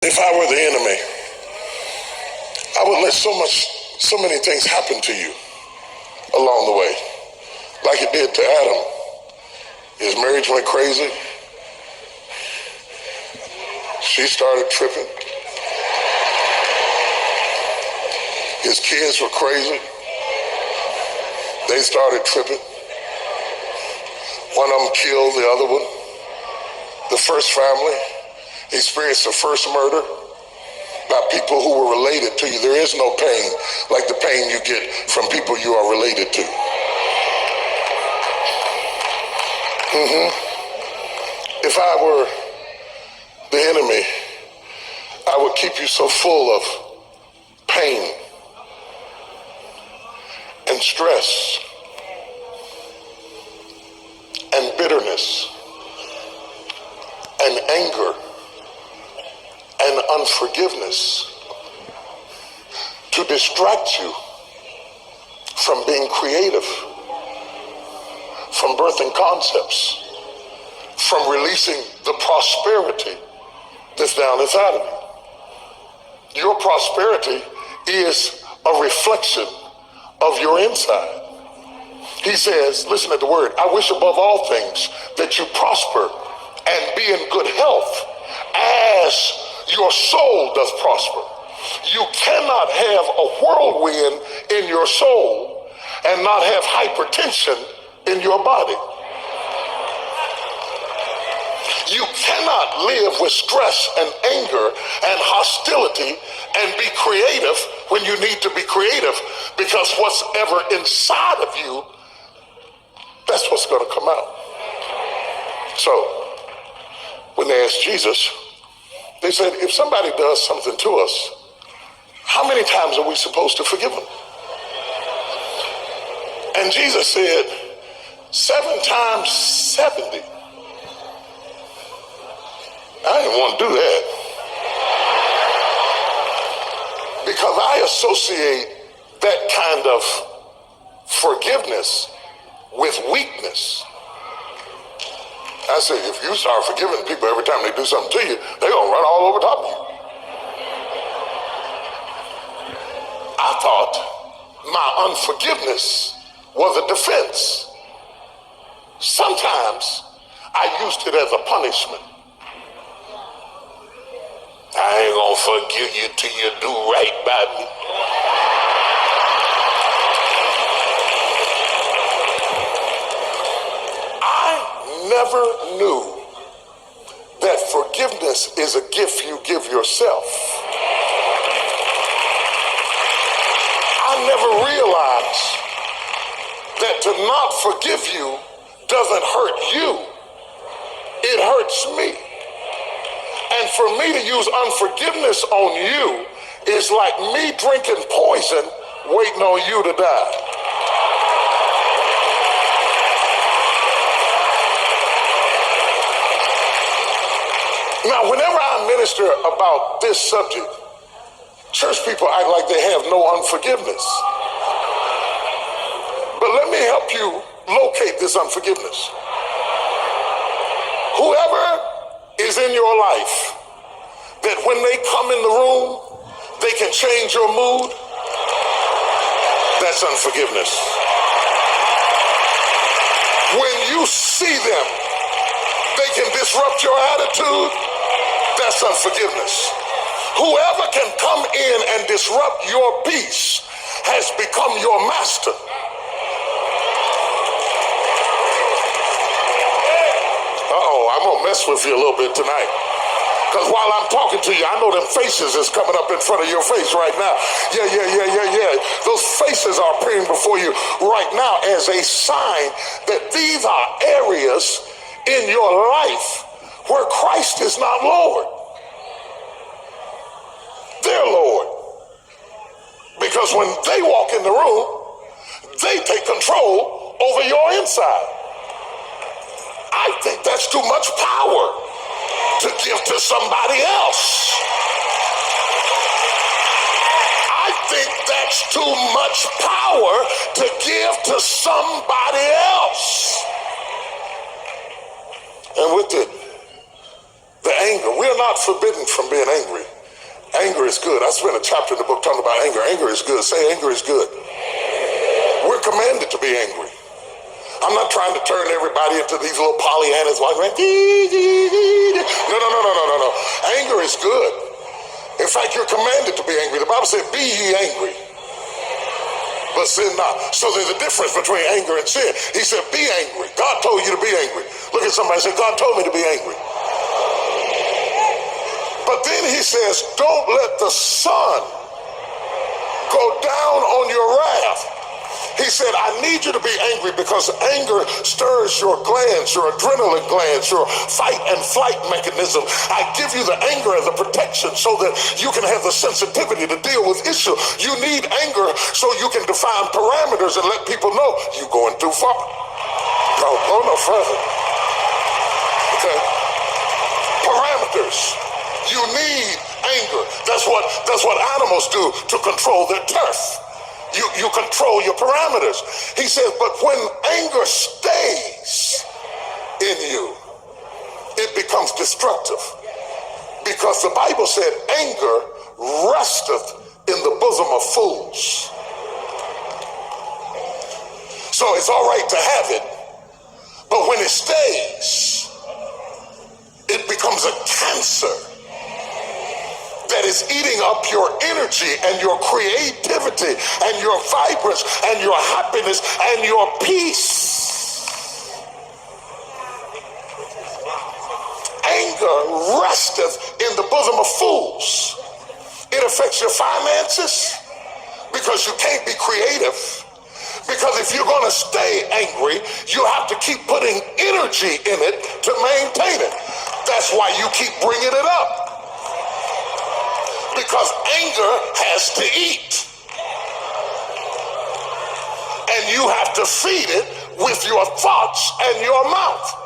If I were the enemy, I would let so many things happen to you along the way, like it did to Adam. His marriage went crazy. She started tripping. His kids were crazy. They started tripping. One of them killed the other one. The first family experienced the first murder by people who were related to you. There is no pain like the pain you get from people you are related to. If I were the enemy, I would keep you so full of pain and stress and bitterness and anger and unforgiveness to distract you from being creative, from birthing concepts, from releasing the prosperity that's down inside of you. Your prosperity is a reflection of your inside. He says, listen at the word, I wish above all things that you prosper and be in good health as your soul does prosper. You cannot have a whirlwind in your soul and not have hypertension in your body. You cannot live with stress and anger and hostility and be creative when you need to be creative, because what's ever inside of you, that's what's going to come out. So when they asked Jesus, they said, if somebody does something to us, how many times are we supposed to forgive them? And Jesus said, 7 times 70. I didn't want to do that, because I associate that kind of forgiveness with weakness. I say, if you start forgiving people every time they do something to you, they're going to run all over top of you. I thought my unforgiveness was a defense. Sometimes I used it as a punishment. I ain't gonna forgive you till you do right by me. I never knew that forgiveness is a gift you give yourself. I never realized that to not forgive you doesn't hurt you. It hurts me. And for me to use unforgiveness on you is like me drinking poison, waiting on you to die. Now, whenever I minister about this subject, church people act like they have no unforgiveness. But let me help you locate this unforgiveness. Whoever is in your life that when they come in the room, they can change your mood, that's unforgiveness. When you see them, they can disrupt your attitude, that's unforgiveness. Whoever can come in and disrupt your peace has become your master. I'm gonna mess with you a little bit tonight, because while I'm talking to you, I know them faces is coming up in front of your face right now. Yeah. Those faces are appearing before you right now as a sign that these are areas in your life where Christ is not Lord. They're Lord. Because when they walk in the room, they take control over your inside. I think that's too much power to give to somebody else. I think that's too much power to give to somebody else. And with it, The anger. We're not forbidden from being angry. Anger is good. I spent a chapter in the book talking about anger. Anger is good. Say anger is good. We're commanded to be angry. I'm not trying to turn everybody into these little Pollyannas like, no. Anger is good. In fact, you're commanded to be angry. The Bible said, be ye angry, but sin not. So there's a difference between anger and sin. He said, be angry. God told you to be angry. Look at somebody and say, God told me to be angry. But then he says, don't let the sun go down on your wrath. He said, I need you to be angry because anger stirs your glands, your adrenaline glands, your fight and flight mechanism. I give you the anger as a protection so that you can have the sensitivity to deal with issues. You need anger so you can define parameters and let people know you're going too far. Don't go no further. Okay? Parameters. You need anger. That's what animals do to control their turf. You control your parameters. He says, but when anger stays in you, it becomes destructive. Because the Bible said anger resteth in the bosom of fools. So it's all right to have it, but when it stays, it becomes a cancer that is eating up your energy and your creativity and your vibrance and your happiness and your peace. Anger resteth in the bosom of fools. It affects your finances because you can't be creative. Because if you're going to stay angry, you have to keep putting energy in it to maintain it. That's why you keep bringing it up. Because anger has to eat. And you have to feed it with your thoughts and your mouth.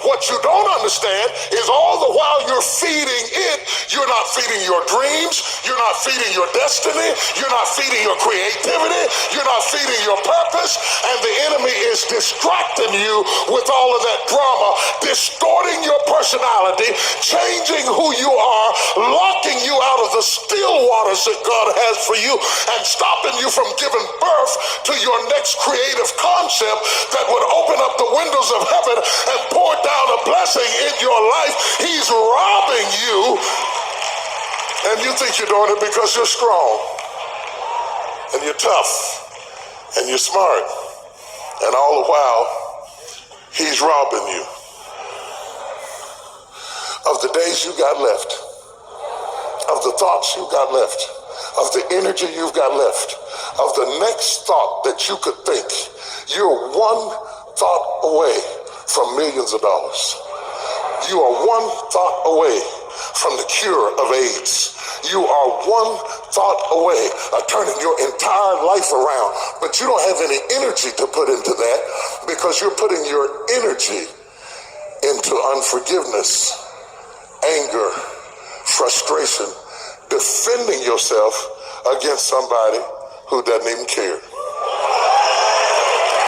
What you don't understand is all the while you're feeding it, you're not feeding your dreams, you're not feeding your destiny, you're not feeding your creativity, you're not feeding your purpose, and the enemy is distracting you with all of that drama, distorting your personality, changing who you are, locking you out of the still waters that God has for you, and stopping you from giving birth to your next creative concept that would open up the windows of heaven and pour down a blessing in your life. He's robbing you, and you think you're doing it because you're strong and you're tough and you're smart, and all the while he's robbing you of the days you got left, of the thoughts you got left, of the energy you've got left, of the next thought that you could think. You're one thought away from millions of dollars. You are one thought away from the cure of AIDS. You are one thought away of turning your entire life around, but you don't have any energy to put into that because you're putting your energy into unforgiveness, anger, frustration, defending yourself against somebody who doesn't even care.